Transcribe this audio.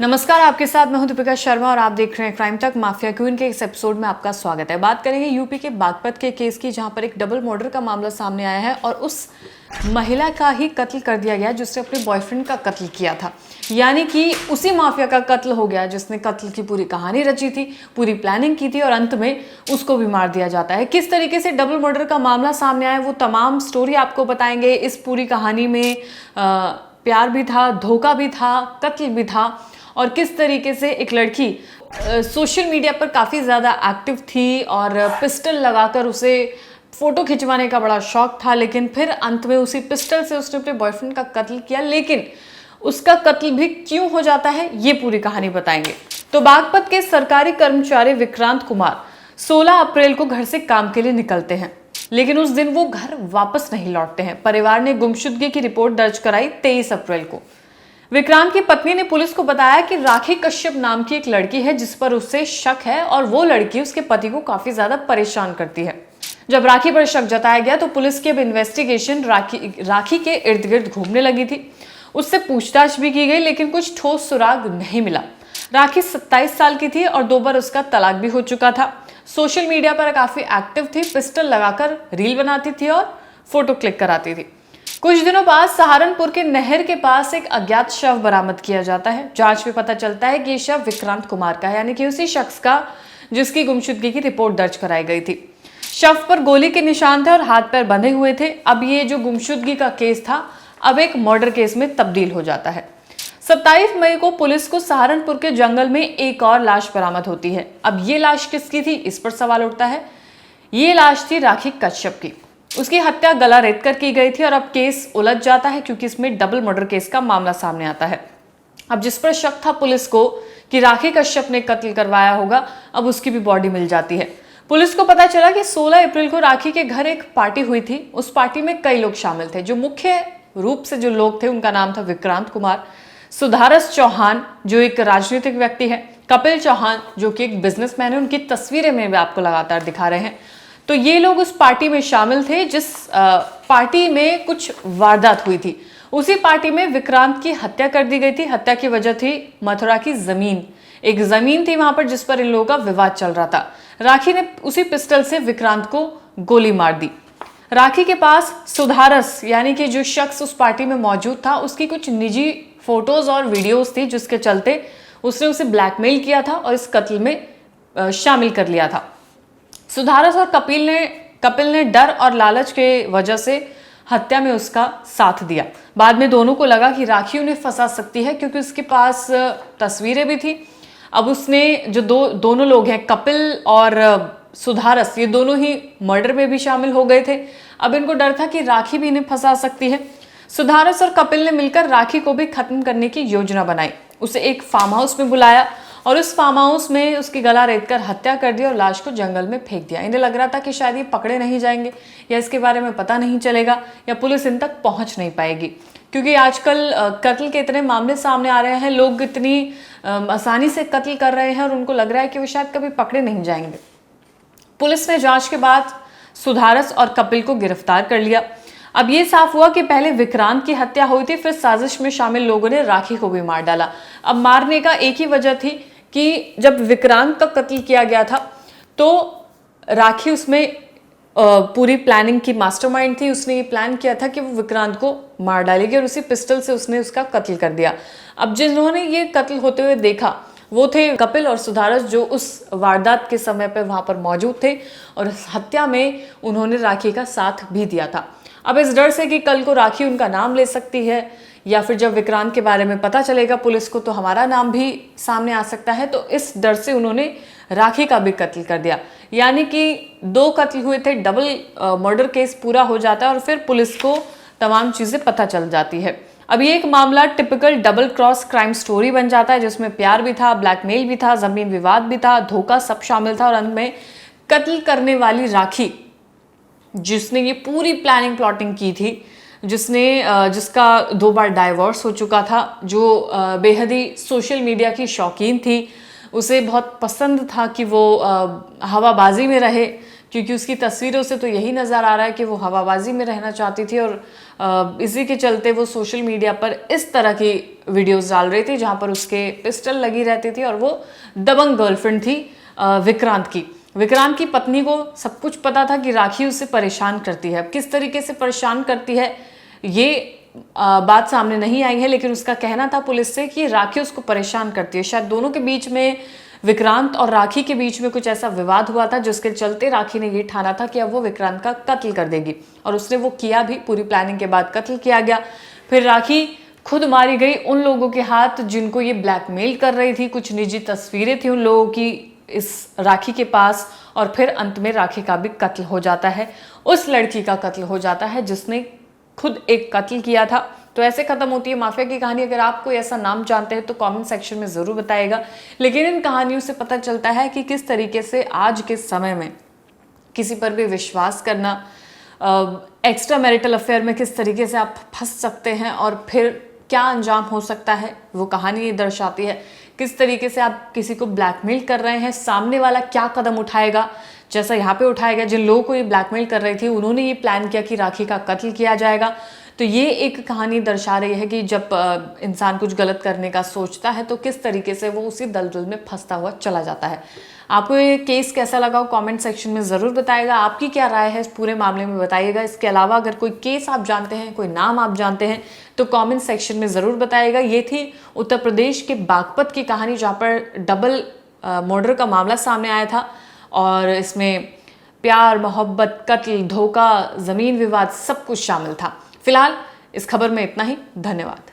नमस्कार, आपके साथ मैं हूं दीपिका शर्मा और आप देख रहे हैं क्राइम तक। माफिया क्वीन के इस एपिसोड में आपका स्वागत है। बात करेंगे यूपी के बागपत के केस की, जहां पर एक डबल मर्डर का मामला सामने आया है और उस महिला का ही कत्ल कर दिया गया जिसने अपने बॉयफ्रेंड का कत्ल किया था। यानी कि उसी माफिया का कत्ल हो गया जिसने कत्ल की पूरी कहानी रची थी, पूरी प्लानिंग की थी और अंत में उसको भी मार दिया जाता है। किस तरीके से डबल मर्डर का मामला सामने आया, वो तमाम स्टोरी आपको बताएंगे। इस पूरी कहानी में प्यार भी था, धोखा भी था, कत्ल भी था और किस तरीके से एक लड़की सोशल मीडिया पर काफ़ी ज़्यादा एक्टिव थी और पिस्टल लगाकर उसे फ़ोटो खिंचवाने का बड़ा शौक था, लेकिन फिर अंत में उसी पिस्टल से उसने अपने बॉयफ्रेंड का कत्ल किया। लेकिन उसका कत्ल भी क्यों हो जाता है, ये पूरी कहानी बताएंगे। तो बागपत के सरकारी कर्मचारी विक्रांत कुमार 16 अप्रैल को घर से काम के लिए निकलते हैं, लेकिन उस दिन वो घर वापस नहीं लौटते हैं। परिवार ने गुमशुदगी की रिपोर्ट दर्ज कराई 23 अप्रैल को। विक्रांत की पत्नी ने पुलिस को बताया कि राखी कश्यप नाम की एक लड़की है जिस पर उससे शक है और वो लड़की उसके पति को काफी ज्यादा परेशान करती है। जब राखी पर शक जताया गया तो पुलिस की अब इन्वेस्टिगेशन राखी के इर्द गिर्द घूमने लगी थी। उससे पूछताछ भी की गई, लेकिन कुछ ठोस सुराग नहीं मिला। राखी 27 साल की थी और 2 बार उसका तलाक भी हो चुका था। सोशल मीडिया पर काफी एक्टिव थी, पिस्टल लगाकर रील बनाती थी और फोटो क्लिक कराती थी। कुछ दिनों बाद सहारनपुर के नहर के पास एक अज्ञात शव बरामद किया जाता है। जांच में पता चलता है कि ये शव विक्रांत कुमार का है, यानी कि उसी शख्स का जिसकी गुमशुदगी की रिपोर्ट दर्ज कराई गई थी। शव पर गोली के निशान थे और हाथ पैर बंधे हुए थे। अब ये जो गुमशुदगी का केस था अब एक मर्डर केस में तब्दील हो जाता है। 27 मई को पुलिस को सहारनपुर के जंगल में एक और लाश बरामद होती है। अब ये लाश किसकी थी, इस पर सवाल उठता है। ये लाश थी राखी कश्यप की। उसकी हत्या गला रेत कर की गई थी और अब केस उलझ जाता है क्योंकि इसमें डबल मर्डर केस का मामला सामने आता है। अब जिस पर शक था पुलिस को कि राखी कश्यप ने कत्ल करवाया होगा, अब उसकी भी बॉडी मिल जाती है। पुलिस को पता चला कि 16 अप्रैल को राखी के घर एक पार्टी हुई थी। उस पार्टी में कई लोग शामिल थे। जो मुख्य रूप से जो लोग थे उनका नाम था विक्रांत कुमार, सुधारस चौहान जो एक राजनीतिक व्यक्ति है, कपिल चौहान जो कि एक बिजनेसमैन है। उनकी तस्वीरें में भी आपको लगातार दिखा रहे हैं। तो ये लोग उस पार्टी में शामिल थे जिस पार्टी में कुछ वारदात हुई थी। उसी पार्टी में विक्रांत की हत्या कर दी गई थी। हत्या की वजह थी मथुरा की जमीन। एक जमीन थी वहां पर जिस पर इन लोगों का विवाद चल रहा था। राखी ने उसी पिस्टल से विक्रांत को गोली मार दी। राखी के पास सुधारस यानी कि जो शख्स उस पार्टी में मौजूद था, उसकी कुछ निजी फोटोज और वीडियोज थी जिसके चलते उसने उसे ब्लैकमेल किया था और इस कत्ल में शामिल कर लिया था। सुधारस और कपिल ने डर और लालच के वजह से हत्या में उसका साथ दिया। बाद में दोनों को लगा कि राखी उन्हें फंसा सकती है क्योंकि उसके पास तस्वीरें भी थी। अब उसने जो दोनों लोग हैं, कपिल और सुधारस, ये दोनों ही मर्डर में भी शामिल हो गए थे। अब इनको डर था कि राखी भी इन्हें फंसा सकती है। सुधारस और कपिल ने मिलकर राखी को भी खत्म करने की योजना बनाई। उसे एक फार्म हाउस में बुलाया और उस फार्म हाउस में उसकी गला रेत कर हत्या कर दी और लाश को जंगल में फेंक दिया। इन्हें लग रहा था कि शायद ये पकड़े नहीं जाएंगे या इसके बारे में पता नहीं चलेगा या पुलिस इन तक पहुंच नहीं पाएगी, क्योंकि आजकल कत्ल के इतने मामले सामने आ रहे हैं, लोग इतनी आसानी से कत्ल कर रहे हैं और उनको लग रहा है कि वो शायद कभी पकड़े नहीं जाएंगे। पुलिस ने जांच के बाद सुधारस और कपिल को गिरफ्तार कर लिया। अब ये साफ हुआ कि पहले विक्रांत की हत्या हुई थी, फिर साजिश में शामिल लोगों ने राखी को भी मार डाला। अब मारने का एक ही वजह थी कि जब विक्रांत का कत्ल किया गया था तो राखी उसमें पूरी प्लानिंग की मास्टरमाइंड थी। उसने ये प्लान किया था कि वो विक्रांत को मार डालेगी और उसी पिस्टल से उसने उसका कत्ल कर दिया। अब जिन्होंने ये कत्ल होते हुए देखा वो थे कपिल और सुधारस, जो उस वारदात के समय पर वहां पर मौजूद थे और इस हत्या में उन्होंने राखी का साथ भी दिया था। अब इस डर से कि कल को राखी उनका नाम ले सकती है या फिर जब विक्रांत के बारे में पता चलेगा पुलिस को तो हमारा नाम भी सामने आ सकता है, तो इस डर से उन्होंने राखी का भी कत्ल कर दिया। यानी कि 2 कत्ल हुए थे, डबल मर्डर केस पूरा हो जाता है और फिर पुलिस को तमाम चीज़ें पता चल जाती है। अब ये एक मामला typical double cross crime story बन जाता है जिसमें प्यार भी था, ब्लैकमेल भी था, जमीन विवाद भी था, धोखा सब शामिल था और अंत में कत्ल करने वाली राखी जिसने ये पूरी प्लानिंग प्लॉटिंग की थी, जिसका 2 बार डाइवोर्स हो चुका था, जो बेहद ही सोशल मीडिया की शौकीन थी। उसे बहुत पसंद था कि वो हवाबाजी में रहे, क्योंकि उसकी तस्वीरों से तो यही नज़र आ रहा है कि वो हवाबाजी में रहना चाहती थी और इसी के चलते वो सोशल मीडिया पर इस तरह की वीडियोस डाल रही थी जहां पर उसके पिस्टल लगी रहती थी और वो दबंग गर्लफ्रेंड थी विक्रांत की पत्नी को सब कुछ पता था कि राखी उसे परेशान करती है। अब किस तरीके से परेशान करती है ये बात सामने नहीं आई है, लेकिन उसका कहना था पुलिस से कि राखी उसको परेशान करती है। शायद दोनों के बीच में, विक्रांत और राखी के बीच में कुछ ऐसा विवाद हुआ था जिसके चलते राखी ने ये ठाना था कि अब वो विक्रांत का कत्ल कर देगी और उसने वो किया भी। पूरी प्लानिंग के बाद कत्ल किया गया। फिर राखी खुद मारी गई उन लोगों के हाथ जिनको ये ब्लैकमेल कर रही थी। कुछ निजी तस्वीरें थी उन लोगों की इस राखी के पास और फिर अंत में राखी का भी कत्ल हो जाता है। उस लड़की का कत्ल हो जाता है जिसने खुद एक कत्ल किया था। तो ऐसे खत्म होती है माफिया की कहानी। अगर आप कोई ऐसा नाम जानते हैं तो कमेंट सेक्शन में जरूर बताइएगा। लेकिन इन कहानियों से पता चलता है कि किस तरीके से आज के समय में किसी पर भी विश्वास करना, एक्स्ट्रा मैरिटल अफेयर में किस तरीके से आप फंस सकते हैं और फिर क्या अंजाम हो सकता है, वो कहानी ये दर्शाती है। किस तरीके से आप किसी को ब्लैकमेल कर रहे हैं, सामने वाला क्या कदम उठाएगा, जैसा यहाँ पे उठाएगा। जिन लोगों को ये ब्लैकमेल कर रही थी उन्होंने ये प्लान किया कि राखी का कत्ल किया जाएगा। तो ये एक कहानी दर्शा रही है कि जब इंसान कुछ गलत करने का सोचता है तो किस तरीके से वो उसी दलदल में फंसता हुआ चला जाता है। आपको ये केस कैसा लगा कमेंट सेक्शन में ज़रूर बताइएगा। आपकी क्या राय है इस पूरे मामले में बताइएगा। इसके अलावा अगर कोई केस आप जानते हैं, कोई नाम आप जानते हैं तो कमेंट सेक्शन में ज़रूर बताइएगा। ये थी उत्तर प्रदेश के बागपत की कहानी जहाँ पर डबल मर्डर का मामला सामने आया था और इसमें प्यार, मोहब्बत, कत्ल, धोखा, ज़मीन विवाद सब कुछ शामिल था। फिलहाल इस खबर में इतना ही। धन्यवाद।